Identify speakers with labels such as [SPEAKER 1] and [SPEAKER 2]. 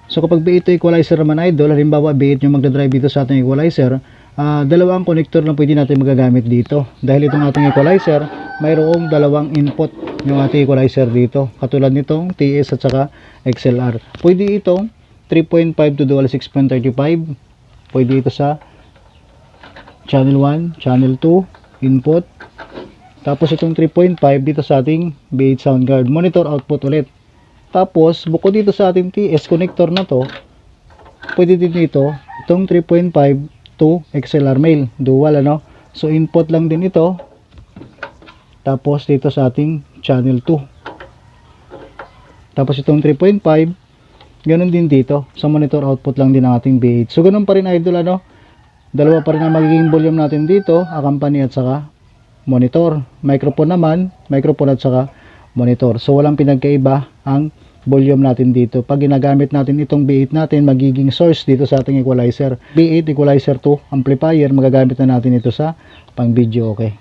[SPEAKER 1] So kapag B8 to equalizer naman idol, halimbawa B8 yung magdadrive dito sa ating equalizer, dalawang connector lang pwede natin magagamit dito. Dahil itong ating equalizer, mayroong dalawang input yung ating equalizer dito. Katulad nitong TS at saka XLR. Pwede itong 3.5 to dual 6.35. Pwede ito sa channel 1, channel 2, input. Tapos itong 3.5 dito sa ating B8 sound card. Monitor output ulit. Tapos, bukod dito sa ating TS connector na to, pwede din dito, itong 3.5 to XLR male, dual ano. So, input lang din ito. Tapos, dito sa ating channel 2. Tapos, itong 3.5, ganun din dito. Sa monitor output lang din ang ating B8. So, ganun pa rin idol ano. Dalawa pa rin ang magiging volume natin dito, accompany at saka monitor. Microphone naman, microphone at saka monitor. So, walang pinagkaiba ang volume natin dito. Pag ginagamit natin itong B8 natin, magiging source dito sa ating equalizer. B8 equalizer to amplifier, magagamit na natin ito sa pang video, okay.